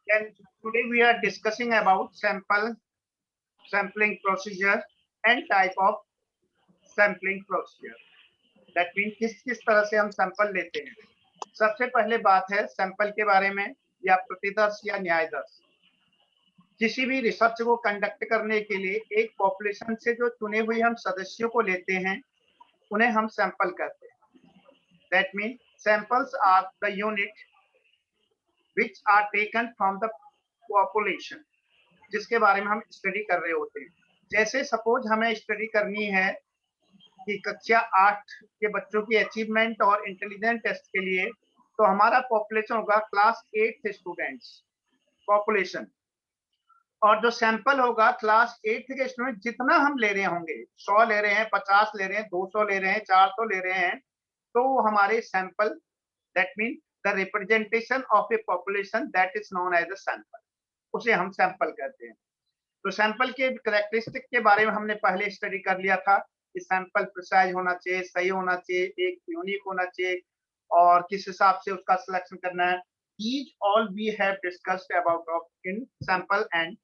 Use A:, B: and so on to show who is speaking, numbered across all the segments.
A: Then today we are discussing about sampling procedure and type of sampling procedure. That means किस तरह से हम sample लेते हैं। सबसे पहले बात है सैंपल के बारे में या प्रतिदर्श या न्यायदर्श। किसी भी रिसर्च को कंडक्ट करने के लिए एक पॉपुलेशन से जो चुने हुए हम सदस्यों को लेते हैं उन्हें हम सैंपल कहते हैं। That mean samples are the unit which are taken from the population, जिसके बारे में हम स्टडी कर रहे होते हैं। जैसे सपोज हमें स्टडी करनी है कि कक्षा 8 के बच्चों की अचीवमेंट और इंटेलिजेंस टेस्ट के लिए, तो हमारा पॉपुलेशन होगा क्लास 8 स्टूडेंट्स पॉपुलेशन, और जो सैंपल होगा क्लास 8 के स्टूडेंट जितना हम ले रहे होंगे, 100 ले रहे हैं, 50 ले रहे हैं, 200 ले रहे हैं, 400 ले रहे हैं, तो हमारे sample, that mean the representation of a population that is known as a sample, उसे हम सैंपल कहते हैं। तो सैंपल के कैरेक्टरिस्टिक के बारे में हमने पहले स्टडी कर लिया था कि सैंपल प्रिसाइज होना चाहिए, सही होना चाहिए, एक यूनिक होना चाहिए, और किस हिसाब से उसका सिलेक्शन करना है। These all we have discussed about in sample and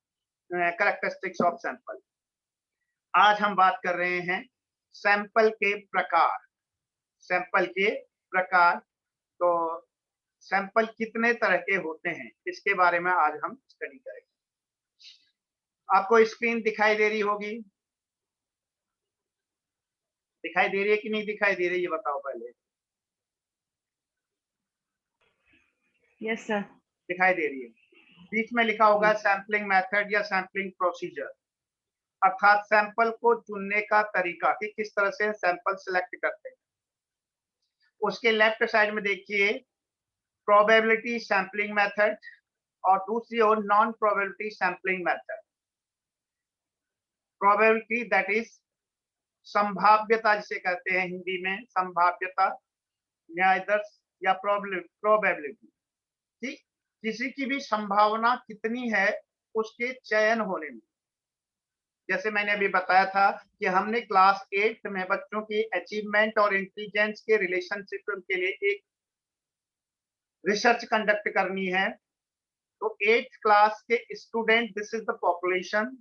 A: characteristics of sample. आज हम बात कर रहे हैं सैंपल के प्रकार। सैंपल के प्रकार, तो सैंपल कितने तरह के होते हैं इसके बारे में आज हम स्टडी करेंगे। आपको स्क्रीन दिखाई दे रही होगी, दिखाई दे रही है कि नहीं दिखाई दे रही, ये बताओ पहले।
B: Yes sir.
A: दिखाई दे रही है। बीच में लिखा होगा सैम्पलिंग मेथड या सैम्पलिंग प्रोसीजर, अर्थात सैंपल को चुनने का तरीका कि किस तरह से सैंपल सिलेक्ट करते हैं। उसके लेफ्ट साइड में देखिए प्रोबेबिलिटी सैम्पलिंग मेथड और दूसरी ओर non probability sampling method. Probability that is संभाव्यता जिसे कहते हैं हिंदी में, संभाव्यता, न्यायदर्श या प्रोबेबिलिटी, कि किसी की भी संभावना कितनी है उसके चयन होने में। जैसे मैंने अभी बताया था कि हमने क्लास 8 में बच्चों की अचीवमेंट और इंटेलिजेंस के रिलेशनशिप के लिए एक रिसर्च कंडक्ट करनी है, तो 8th क्लास के student, this is the population,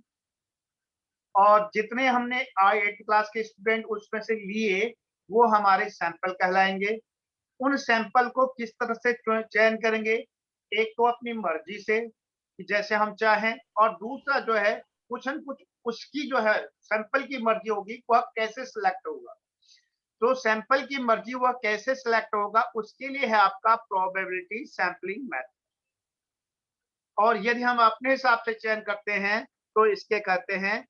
A: और जितने हमने 8th क्लास के स्टूडेंट उसमें से लिए वो हमारे सैंपल कहलाएंगे। उन सैंपल को किस तरह से चयन करेंगे, एक तो अपनी मर्जी से जैसे हम चाहें, और दूसरा जो है कुछ न कुछ उसकी जो है सैंपल की मर्जी होगी वह कैसे सिलेक्ट होगा। तो सैंपल की मर्जी वह कैसे सिलेक्ट होगा उसके लिए है आपका प्रोबेबिलिटी सैंपलिंग मेथड, और यदि हम अपने हिसाब से चयन करते हैं तो इसके कहते हैं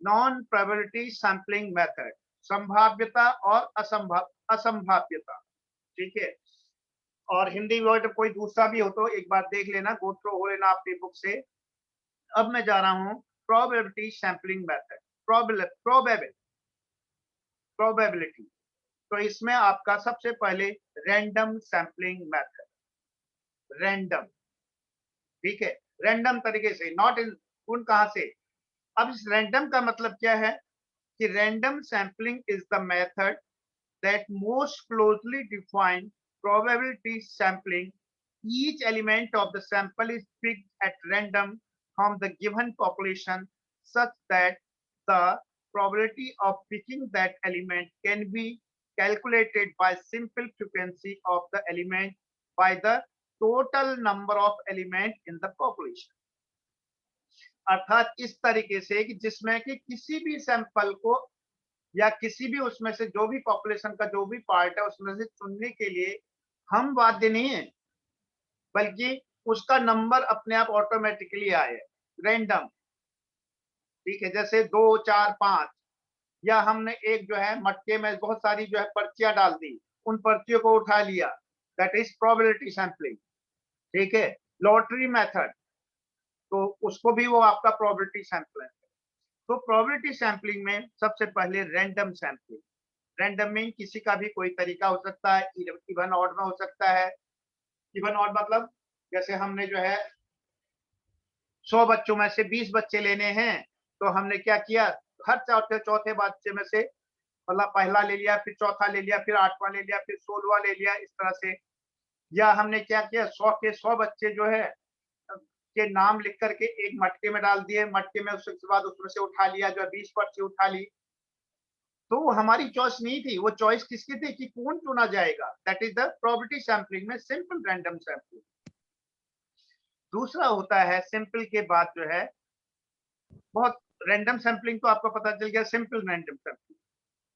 A: नॉन प्रोबेबिलिटी सैंपलिंग मेथड, संभाव्यता और असंभाव्यता। ठीक है, और हिंदी वर्ड कोई दूसरा भी हो तो एक बार देख लेना, गो थ्रू हो लेना अपनी बुक से। अब मैं जा रहा हूं प्रोबेबिलिटी सैंपलिंग मेथड, प्रोबेबिलिटी। तो इसमें आपका सबसे पहले रैंडम सैंपलिंग मेथड, रैंडम, ठीक है, रैंडम तरीके से, नॉट इन उन कहां से। अब इस रैंडम का मतलब क्या है कि random sampling is the method that most closely define probability sampling. Each element of the sample is picked at random from the given population such that the probability of picking that element can be calculated by simple frequency of the element by the total number of element in the population. अर्थात इस तरीके से कि जिसमें कि किसी भी sample को या किसी भी उसमें से जो भी पॉपुलेशन का जो भी पार्ट है उसमें से चुनने के लिए हम बाध्य नहीं है, बल्कि उसका नंबर अपने आप ऑटोमेटिकली आए, रैंडम। ठीक है, जैसे 2, 4, 5, या हमने एक जो है मटके में बहुत सारी जो है पर्चियां डाल दी, उन पर्चियों को उठा लिया, दैट इज प्रोबेबिलिटी सैंपलिंग। ठीक है, लॉटरी मेथड, तो उसको भी वो आपका प्रोबेबिलिटी सैंपलिंग। तो प्रोबेबिलिटी सैंपलिंग में सबसे पहले रैंडम सैंपलिंग। रैंडम में किसी का भी कोई तरीका हो सकता है, इवन ऑड में हो सकता है। इवन ऑड मतलब जैसे हमने जो है 100 बच्चों में से 20 बच्चे लेने हैं, तो हमने क्या किया, हर चौथे बच्चे में से मतलब पहला ले लिया, फिर चौथा ले लिया, फिर 8वां ले लिया, फिर 16वां ले लिया, इस तरह से। या हमने क्या किया, 100 के 100 बच्चे जो है के नाम लिख करके एक मटके में डाल दिए, मटके में उसके बाद उसमें से उठा लिया, जो 20 पर्ची उठा ली, तो वो हमारी चॉइस नहीं थी, वो चॉइस किसकी थी कि कौन चुना जाएगा। That is the probability sampling में सिंपल रैंडम सैंपलिंग। दूसरा होता है सिंपल के बाद जो है बहुत रैंडम सैंपलिंग, तो आपको पता चल गया simple random sampling.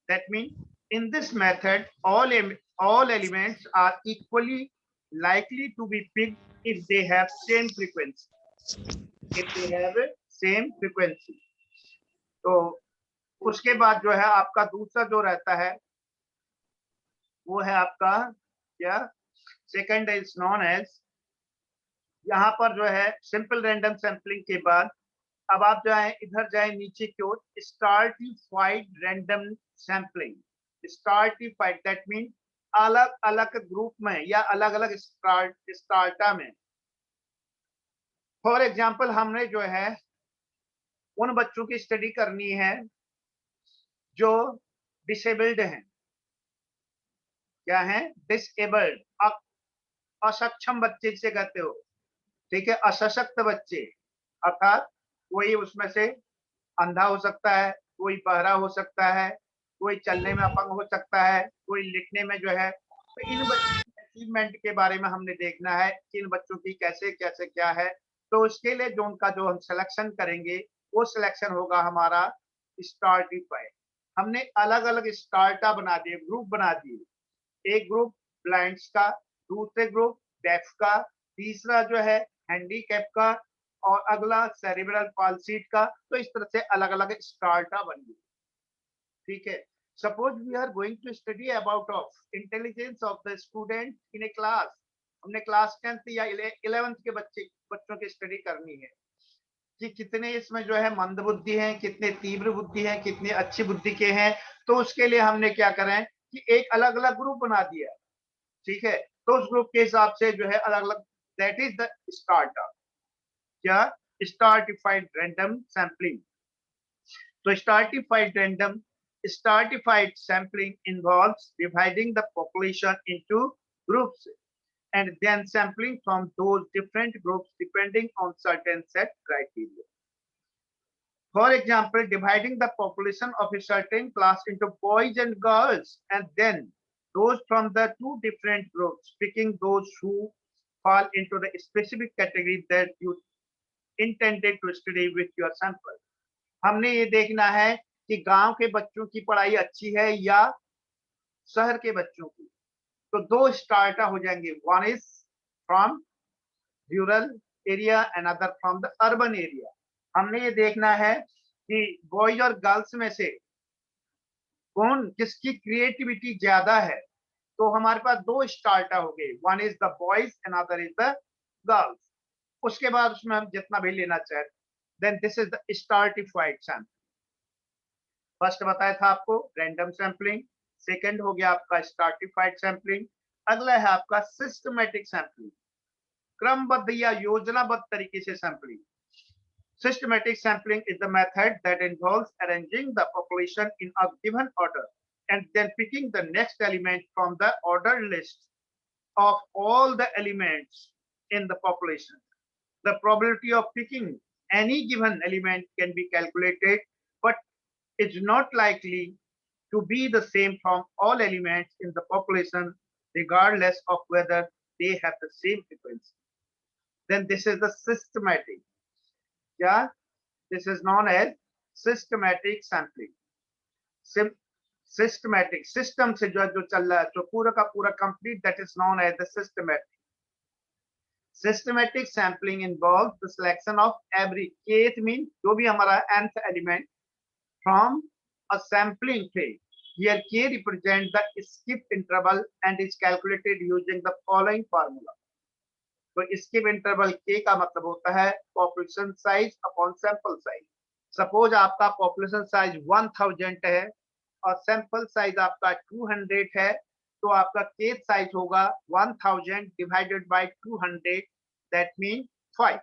A: That mean in this method all elements are equally likely to be picked if they have same frequency. If they have same frequency. तो उसके बाद जो है आपका दूसरा जो रहता है वो है आपका क्या, सेकंड इज नॉन एज, यहाँ पर जो है सिंपल रैंडम सैंपलिंग के बाद अब आप जाए इधर जाए नीचे की ओर, stratified random sampling. Stratified that mean अलग अलग ग्रुप में या अलग अलग स्ट्राटा में। फॉर एग्जांपल हमने जो है उन बच्चों की स्टडी करनी है जो डिसेबल्ड हैं। क्या है? डिसेबल्ड, असक्षम बच्चे जिसे कहते हो, ठीक है, असशक्त बच्चे, अर्थात कोई उसमें से अंधा हो सकता है, कोई बहरा हो सकता है, कोई चलने में अपंग हो सकता है, कोई लिखने में जो है। तो इन बच्चों की अचीवमेंट के बारे में हमने देखना है कि इन बच्चों की कैसे कैसे क्या है। तो उसके लिए जो उनका जो हम सिलेक्शन करेंगे वो सिलेक्शन होगा हमारा स्ट्रैटिफाइड। हमने अलग अलग स्ट्राटा बना दिए, ग्रुप बना दिए। एक ग्रुप ब्लाइंड्स का, दूसरे ग्रुप डेफ का, तीसरा जो है हैंडीकैप का, और अगला सेरिब्रल पाल्सी का। तो इस तरह से अलग अलग स्ट्राटा बन गई, ठीक है। Suppose we are going to study about of intelligence of the student in a class. हमने क्लास 10th या 11th के बच्चों की स्टडी करनी है कि कितने इसमें जो है मंद बुद्धि हैं, कितने तीव्र बुद्धि हैं, कितनी अच्छी बुद्धि के हैं। तो उसके लिए हमने क्या करें कि एक अलग अलग ग्रुप बना दिया, ठीक है। तो उस ग्रुप के हिसाब से जो है अलग अलग, दैट इज द स्टार्टर, क्या, स्ट्रैटिफाइड रैंडम सैंपलिंग। तो stratified sampling involves dividing the population into groups and then sampling from those different groups depending on certain set criteria. For example, dividing the population of a certain class into boys and girls, and then those from the two different groups, picking those who fall into the specific category that you intended to study with your sample. हमने ये देखना है कि गांव के बच्चों की पढ़ाई अच्छी है या शहर के बच्चों की। तो दो स्टार्टा हो जाएंगे, one is from rural area, another from the urban area. हमने ये देखना है कि बॉयज और गर्ल्स में से कौन, किसकी क्रिएटिविटी ज्यादा है। तो हमारे पास दो स्टार्टा हो गए, one is the boys, another is the girls. उसके बाद उसमें हम जितना भी लेना चाहे, then this is the stratified sample. First बताया था आपको रैंडम सैंपलिंग, सेकंड हो गया आपका स्ट्रैटिफाइड सैंपलिंग, अगला है आपका सिस्टमैटिक सैंपलिंग, क्रमबद्ध या योजनाबद्ध तरीके से sampling. Systematic sampling is the method that involves arranging the population in a given order and then picking the next element from the ordered list of all the elements in the population. The probability of picking any given element can be calculated, but it's not likely to be the same from all elements in the population, regardless of whether they have the same frequency. Then this is the systematic. Yeah, this is known as systematic sampling. Systematic system से जो चल रहा है, जो पूरा का पूरा complete, that is known as the systematic. Systematic sampling involves the selection of every kth mean, जो भी हमारा nth element from a sampling tray. Here k represents the skip interval and is calculated using the following formula. तो skip interval के का मतलब होता है population size upon sample size. Suppose आपका पॉपुलेशन साइज 1000 है और सैंपल साइज आपका 200 है, तो आपका के साइज होगा 1000 डिवाइडेड बाय 200, दैट मीन 5।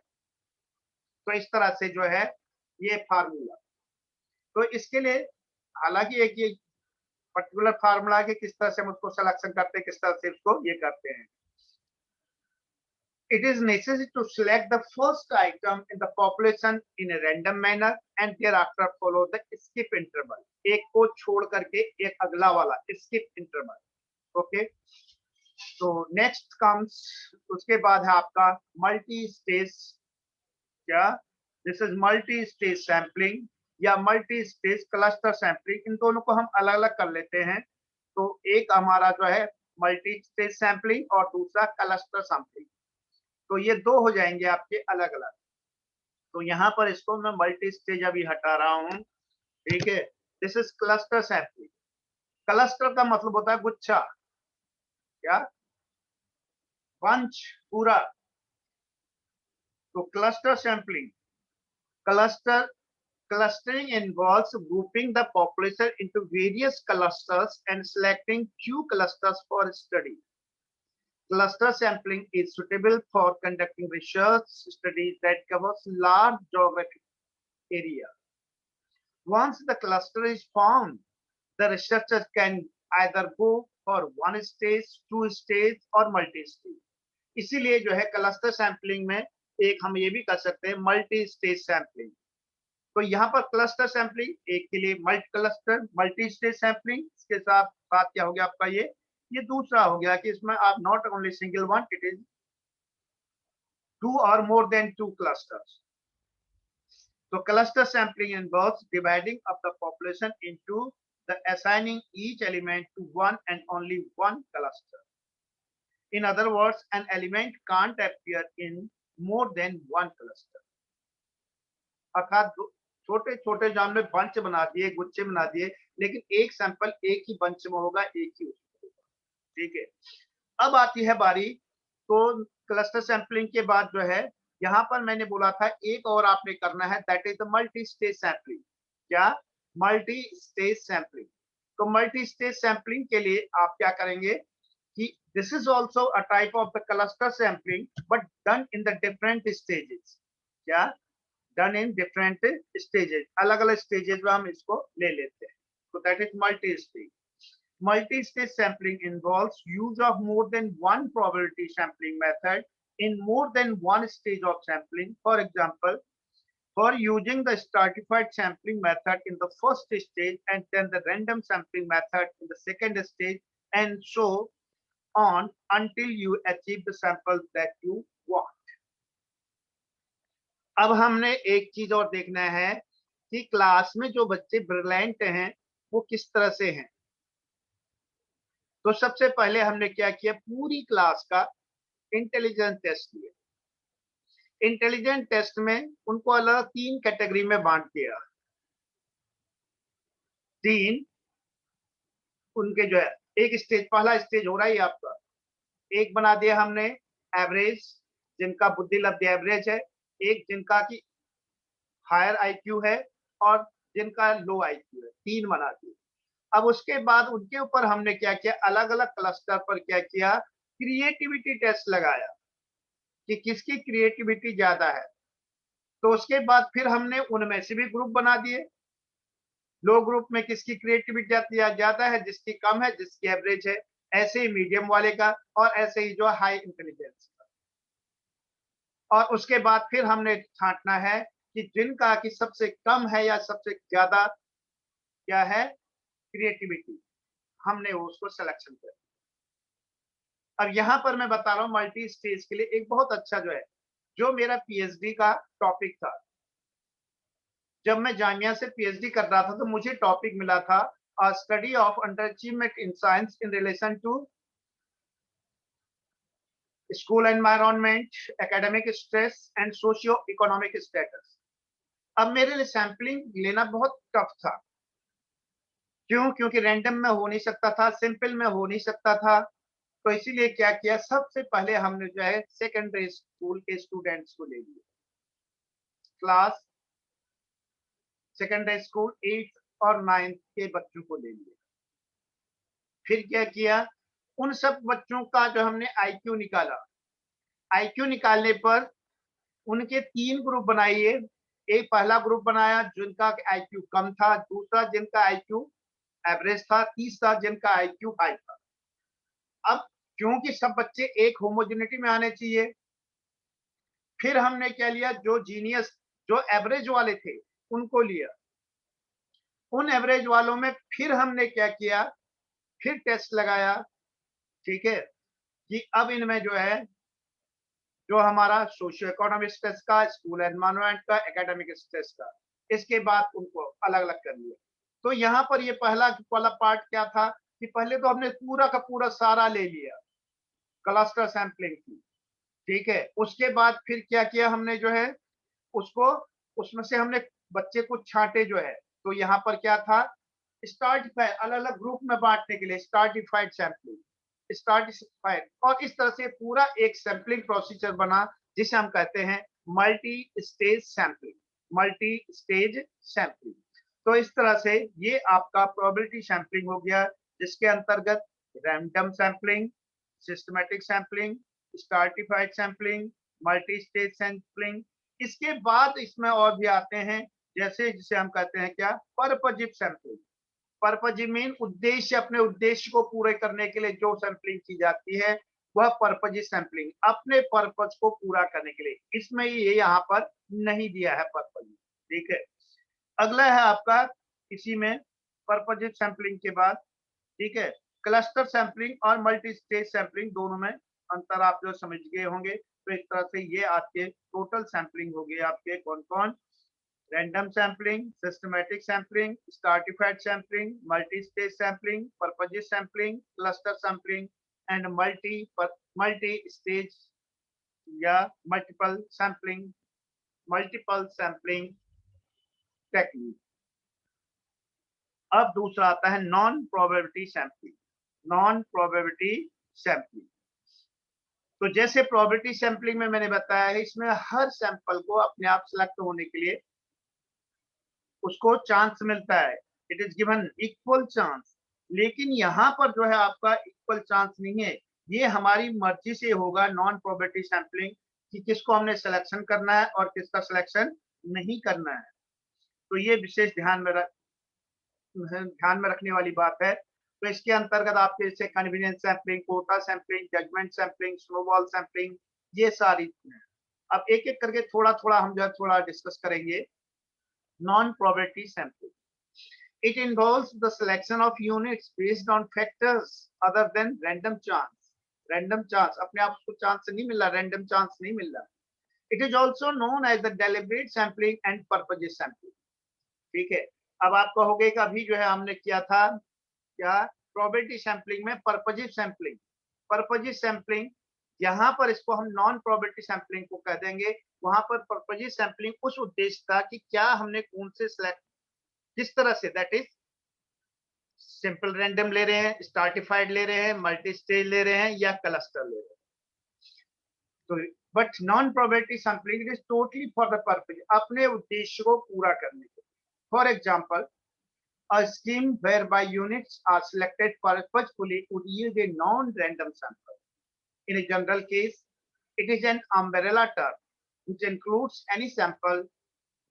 A: तो इस तरह से जो है ये फार्मूला। तो इसके लिए हालांकि एक ये पर्टिकुलर फार्मूला है कि किस तरह से हम उसको सिलेक्शन करते हैं, किस तरह से इसको ये करते हैं। it is necessary to select the first item in the population in a random manner and thereafter follow the skip interval. एक को छोड़ करके एक अगला वाला skip interval. Okay. तो next comes, उसके बाद है आपका मल्टी स्टेज. क्या this is multi stage sampling या मल्टी स्टेज क्लस्टर सैम्पलिंग. इन दोनों को हम अलग अलग कर लेते हैं. तो एक हमारा जो है मल्टी स्टेज सैम्पलिंग और दूसरा क्लस्टर सैम्पलिंग. तो ये दो हो जाएंगे आपके अलग अलग. तो यहाँ पर इसको मैं मल्टी स्टेज अभी हटा रहा हूँ. ठीक है. This is cluster sampling. Cluster का मतलब होता है गुच्छा. क्या बंच पूरा. तो cluster sampling. Clustering involves grouping the population into various clusters and selecting few clusters for study. Cluster sampling is suitable for conducting research studies that covers large geographic area. Once the cluster is formed, the researchers can either go for one stage, two stage or multi-stage. इसीलिए जो है cluster sampling में एक हम ये भी कर सकते हैं मल्टी स्टेज सैम्पलिंग. तो यहाँ पर क्लस्टर सैम्पलिंग एक के लिए मल्टी स्टेज सैम्पलिंग. इसके साथ साथ क्या हो गया आपका ये दूसरा हो गया कि इसमें आप not only single one, it is two or more than two clusters. तो cluster sampling involves dividing of the population into the assigning each element to one and only one cluster. In other words, an element can't appear in more than one cluster. अर्थात छोटे छोटे जो हमने bunch बना दिए, गुच्छे बना दिए, लेकिन एक सैंपल एक ही बंच में होगा, एक ही उसमें होगा. ठीक है. अब आती है बारी. तो क्लस्टर सैंपलिंग के बाद जो है यहाँ पर मैंने बोला था एक और आपने करना है, that is the multi stage sampling. क्या मल्टी स्टेज सैंपलिंग. तो मल्टी स्टेज सैंपलिंग के लिए आप क्या करेंगे कि this is also a type of the cluster sampling but done in the different stages. क्या done in different stages. अलग अलग स्टेजेस में हम इसको ले लेते हैं. So that is multi-stage. Multi-stage sampling involves use of more than one probability sampling method in more than one stage of sampling. For example, for using the stratified sampling method in the first stage and then the random sampling method in the second stage and so on until you achieve the sample that you want. अब हमने एक चीज और देखना है कि class में जो बच्चे ब्रिलियंट हैं वो किस तरह से हैं. तो सबसे पहले हमने क्या किया, पूरी क्लास का इंटेलिजेंस टेस्ट लिया. इंटेलिजेंस टेस्ट में उनको अलग 3 कैटेगरी में बांट दिया. 3 उनके जो है एक स्टेज, पहला स्टेज हो रहा है आपका. एक बना दिया हमने एवरेज, जिनका बुद्धि लब्धि एवरेज है. एक जिनका की हायर आईक्यू है और जिनका लो आईक्यू है. 3 बना दिए. अब उसके बाद उनके ऊपर हमने क्या किया, अलग अलग क्लस्टर पर क्या किया, क्रिएटिविटी टेस्ट लगाया कि किसकी क्रिएटिविटी ज्यादा है. तो उसके बाद फिर हमने उनमें से भी ग्रुप बना दिए. लो ग्रुप में किसकी क्रिएटिविटी ज्यादा है, जिसकी कम है, जिसकी एवरेज है. ऐसे ही मीडियम वाले का और ऐसे ही जो हाई इंटेलिजेंस का. और उसके बाद फिर हमने छांटना है कि जिनका की सबसे कम है या सबसे ज्यादा क्या है क्रिएटिविटी, हमने उसको सिलेक्शन कर. अब यहाँ पर मैं बता रहा हूँ मल्टी स्टेज के लिए एक बहुत अच्छा जो है, जो मेरा पीएचडी का टॉपिक था. जब मैं जामिया से पीएचडी कर रहा था तो मुझे टॉपिक मिला था study of underachievement in science in relation to school environment, academic stress and socio economic status. अब मेरे लिए सैंपलिंग लेना बहुत टफ था. क्यों? क्योंकि रैंडम में हो नहीं सकता था, सिंपल में हो नहीं सकता था. तो इसीलिए क्या किया, सबसे पहले हमने जो है सेकेंडरी स्कूल के स्टूडेंट्स को ले लिया. क्लास सेकेंडरी स्कूल 8th और 9th के बच्चों को ले लिया. फिर क्या किया, उन सब बच्चों का जो हमने आईक्यू निकाला. आईक्यू निकालने पर उनके 3 ग्रुप बनाइए. एक पहला ग्रुप बनाया जिनका आईक्यू कम था, दूसरा जिनका आईक्यू एवरेज था, तीसरा जिनका आईक्यू हाई था. अब क्योंकि सब बच्चे एक होमोजेनिटी में आने चाहिए, फिर हमने क्या लिया, जो जीनियस, जो एवरेज वाले थे उनको लिया। उन एवरेज वालों में फिर हमने क्या किया, फिर टेस्ट लगाया, ठीक है, कि अब इनमें जो है, जो हमारा सोशियो इकोनॉमिक स्ट्रेस का, स्कूल एनवायरनमेंट का, एकेडमिक स्ट्रेस का, इसके बाद उनको अलग अलग कर लिया। तो यहाँ पर ये पहला वाला पार्ट क्या था कि पहले तो हमने पूरा का पूरा सारा ले लिया, क्लस्टर सैंपलिंग की, ठीक है। उसके बाद फिर क्या किया हमने जो है, उसको, उसमें से हमने बच्चे को छांटे जो है। तो यहाँ पर क्या था, स्ट्राटिफाइड, अलग अलग ग्रुप में बांटने के लिए स्ट्राटिफाइड सैंपलिंग, स्ट्राटिफाइड, और इस तरह से पूरा एक सैंपलिंग प्रोसीजर बना जिसे हम कहते हैं multi stage sampling, multi stage sampling. तो इस तरह से ये आपका प्रोबेबिलिटी सैंपलिंग हो गया, जिसके अंतर्गत random sampling, systematic sampling, stratified sampling, multi stage sampling. इसके बाद इसमें और भी आते हैं, जैसे जिसे हम कहते हैं क्या, पर्पजिव सैंपलिंग। पर्पजिव मीन उद्देश्य, अपने उद्देश्य को पूरे करने के लिए जो सैंपलिंग की जाती है वह पर्पजिव सैंपलिंग, अपने पर्पज को पूरा करने के लिए। इसमें ये यहाँ पर नहीं दिया है पर्पजिव, ठीक है। अगला है आपका इसी में पर्पजिव सैंपलिंग के बाद, ठीक है, क्लस्टर सैंपलिंग और मल्टी स्टेज सैंपलिंग, दोनों में अंतर आप जो समझ गए होंगे। तो इस तरह से ये आपके टोटल सैंपलिंग हो गए आपके कौन कौन, random sampling, systematic sampling, stratified sampling, multi stage sampling, purposive sampling, cluster sampling and multi stage या मल्टीपल सैंपलिंग टेक्निक। अब दूसरा आता है non probability sampling. Non probability sampling, तो जैसे प्रोबेबिलिटी सैंपलिंग में मैंने बताया है, इसमें हर सैंपल को अपने आप सिलेक्ट होने के लिए उसको चांस मिलता है, it is given equal chance. लेकिन यहाँ पर जो है आपका इक्वल चांस नहीं है, ये हमारी मर्जी से होगा नॉन प्रोबेबिलिटी सैंपलिंग, कि किसको हमने सिलेक्शन करना है और किसका सिलेक्शन नहीं करना है। तो ये विशेष ध्यान में रखने वाली बात है। तो इसके अंतर्गत आपके जैसे convenience sampling, quota sampling, judgement sampling, snowball sampling, ये सारी हैं। अब एक एक करके थोड़ा थोड़ा हम जो है थोड़ा डिस्कस करेंगे। Non probability sampling, it involves the selection of units based on factors other than random chance। random chance अपने आप उसको चांस नहीं मिल रहा, random chance नहीं मिल रहा। it is also known as the deliberate sampling and purposive sampling, ठीक है। अब आप कहोगे कि अभी जो है हमने किया था क्या, प्रोबेबिलिटी सैंपलिंग में पर्पजिव सैंपलिंग। पर्पजिव सैंपलिंग, यहाँ पर इसको हम नॉन प्रोबेबिलिटी सैंपलिंग को कह देंगे। वहां पर पर्पजिव सैंपलिंग उस उद्देश्य था कि क्या हमने कौन से सिलेक्ट, किस तरह से, दैट इज सिंपल रैंडम ले रहे हैं, स्ट्राटिफाइड ले रहे हैं, मल्टी स्टेज ले रहे हैं या क्लस्टर ले रहे हैं। तो but non probability sampling is totally for the purpose, अपने उद्देश्य को पूरा करने के लिए। For example, a scheme whereby units are selected purposefully would yield a non-random sample. In a general case, it is an umbrella term which includes any sample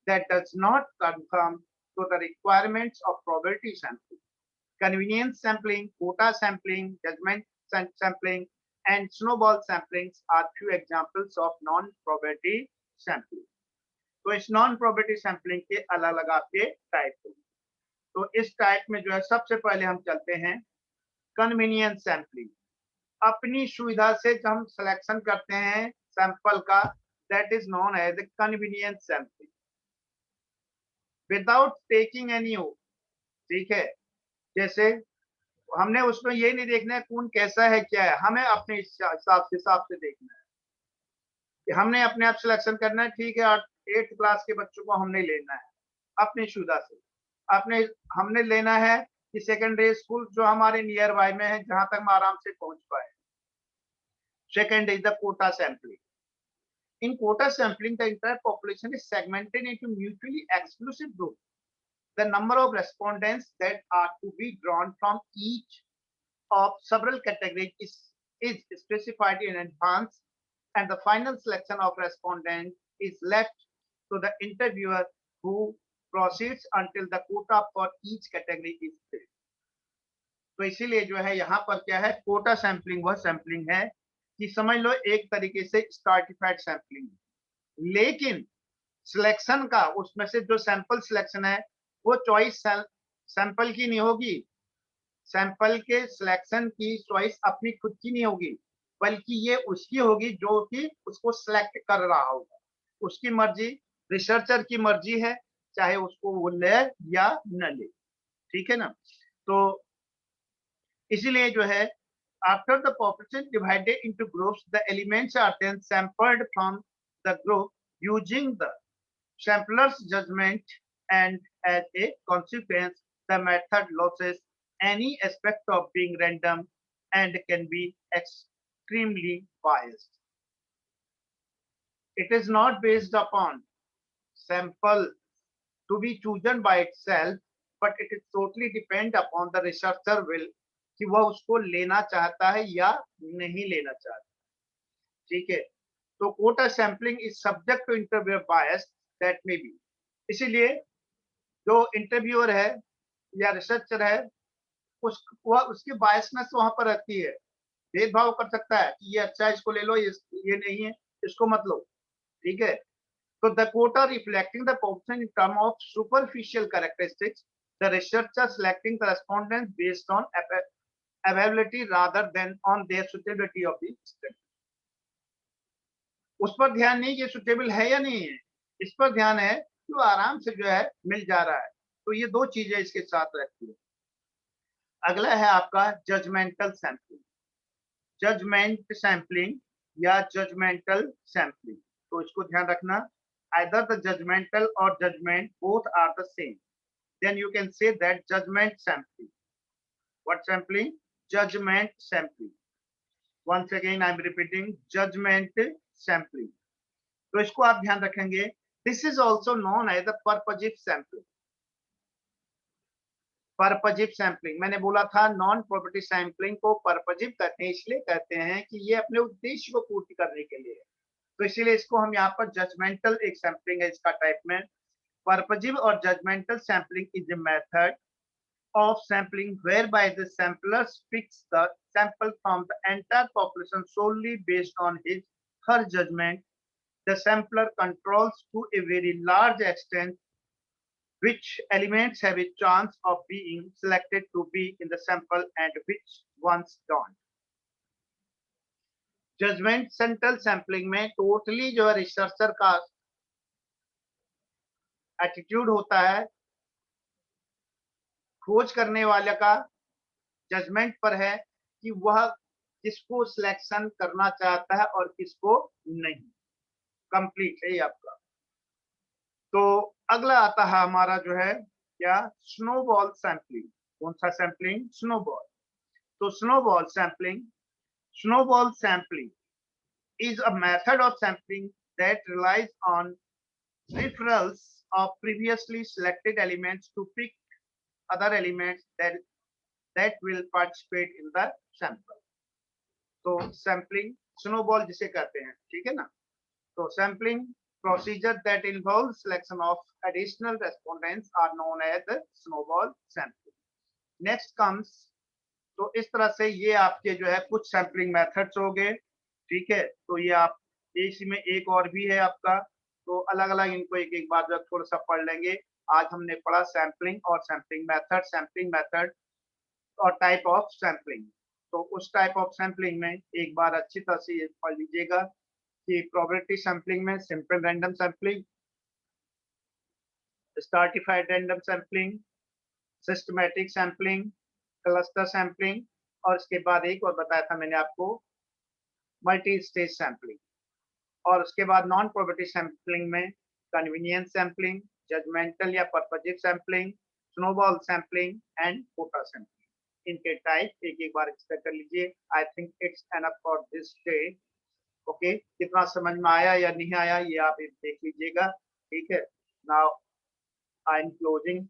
A: that does not conform to the requirements of probability sampling. Convenience sampling, quota sampling, judgment sampling, and snowball samplings are few examples of non-probability sampling. तो इस non-probability sampling के अलग अलग आपके type होंगे। तो इस type में जो है सबसे पहले हम चलते हैं कन्वीनियंस सैंपलिंग। अपनी सुविधा से जब हम सिलेक्शन करते हैं सैंपल का, that is known as convenience sampling, without taking any oath, ठीक है। जैसे हमने उसमें ये नहीं देखना है कौन कैसा है क्या है, हमें अपने हिसाब से देखना है कि हमने अपने आप सिलेक्शन करना है, ठीक है। 8th क्लास के बच्चों को हमने लेना है अपनी सुविधा से, अपने हमने लेना है कि सेकेंडरी स्कूल जो हमारे नियर बाय में है, जहां तक हम आराम से पहुंच पाए। Second is the quota sampling. In quota sampling the entire population is segmented into mutually exclusive group. The number of respondents that are to be drawn from each of several categories is specified in advance, and the final selection of respondents is left to the interviewer, who proceeds until the quota for each category is filled। तो इसीलिए जो है यहाँ पर क्या है, Kota sampling वह sampling है कि समझ लो एक तरीके से स्ट्राटिफाइड सैंपलिंग। लेकिन सिलेक्शन का उसमें से जो सैंपल सिलेक्शन है वो चॉइस सैंपल की नहीं होगी, सैंपल के सिलेक्शन की चॉइस अपनी खुद की नहीं होगी, बल्कि ये उसकी होगी जो कि उसको सिलेक्ट कर रहा होगा, उसकी मर्जी, रिसर्चर की मर्जी है, चाहे उसको वो ले या न ले, ठीक है ना। तो इसीलिए जो है after the population divided into groups, the elements are then sampled from the group using the sampler's judgment, and as a consequence, the method loses any aspect of being random and can be extremely biased. It is not based upon sample to be chosen by itself, but it is totally depend upon the researcher will कि वह उसको लेना चाहता है या नहीं लेना चाहता, ठीक है। तो quota sampling is subject to interviewer bias that may be, इसीलिए जो इंटरव्यूअर है या रिसर्चर है वह उसकी बायसनेस वहां पर रहती है, भेदभाव कर सकता है कि ये अच्छा है इसको ले लो, ये नहीं है इसको मत लो, ठीक है। So the quota reflecting the population in terms of superficial characteristics, the researcher selecting the respondents based on availability rather than on their suitability of the study. उस पर ध्यान नहीं कि सुटेबल है या नहीं है, इस पर ध्यान है कि वो आराम से जो है मिल जा रहा है। तो ये दो चीजें इसके साथ रहती है। अगला है आपका जजमेंटल सैंपलिंग, जजमेंट सैंपलिंग या जजमेंटल सैंपलिंग। तो इसको ध्यान रखना, either the judgmental or judgment both are the same, then you can say that judgment sampling. What sampling? Judgment sampling. Once again I am repeating, judgment sampling. तो इसको आप ध्यान रखेंगे, this is also known as the purposive sampling. Purposive sampling, मैंने बोला था non probability sampling को purposive कहते हैं, इसलिए कहते हैं कि ये अपने उद्देश्य को पूर्ति करने के लिए, तो इसीलिए इसको हम यहाँ पर जजमेंटल एक सैंपलिंग है इसका टाइप में। पर्पजिव और judgemental sampling is a method of sampling whereby the samplers fix the sample from the entire population solely based on her judgment. The sampler controls to a very large extent which elements have a chance of being selected to be in the sample and which ones don't. Judgemental sampling में totally जो है researcher का attitude होता है, खोज करने वाले का जजमेंट पर है कि वह किसको सिलेक्शन करना चाहता है और किसको नहीं। कंप्लीट है ये आपका। तो अगला आता है हमारा जो है क्या, स्नोबॉल सैंपलिंग। कौन सा सैंपलिंग? स्नोबॉल। तो snowball sampling is a method of sampling that relies on referrals of previously selected elements to pick other elements that will participate in the sample. तो सैम्पलिंग स्नोबॉल जिसे कहते हैं, ठीक है ना। तो sampling procedure that involves selection of additional respondents are known as the snowball sampling. Next comes, तो इस तरह से ये आपके जो है कुछ सैम्पलिंग मेथड्स हो गए, ठीक है। तो ये आप इसमें एक और भी है आपका, तो अलग अलग इनको एक एक बार जब थोड़ा सा पढ़ लेंगे। आज हमने पढ़ा सैम्पलिंग और सैम्पलिंग मेथड और टाइप ऑफ सैम्पलिंग। तो उस टाइप ऑफ सैम्पलिंग में एक बार अच्छी तरह से ये पढ़ लीजिएगा कि प्रोबेबिलिटी सैम्पलिंग में simple random sampling, stratified random sampling, systematic sampling, cluster sampling, और इसके बाद एक और बताया था मैंने आपको मल्टी स्टेज सैम्पलिंग, और उसके बाद नॉन प्रोबेबिलिटी सैम्पलिंग में कन्वीनियंस सैम्पलिंग, जजमेंटल या purposive sampling, snowball sampling and quota sampling. इनके टाइप एक एक बार एक्सप्लेन कर लीजिए। I think it's enough for this day. Okay, कितना समझ में आया या नहीं आया ये आप देख लीजिएगा, ठीक है। Now I am closing.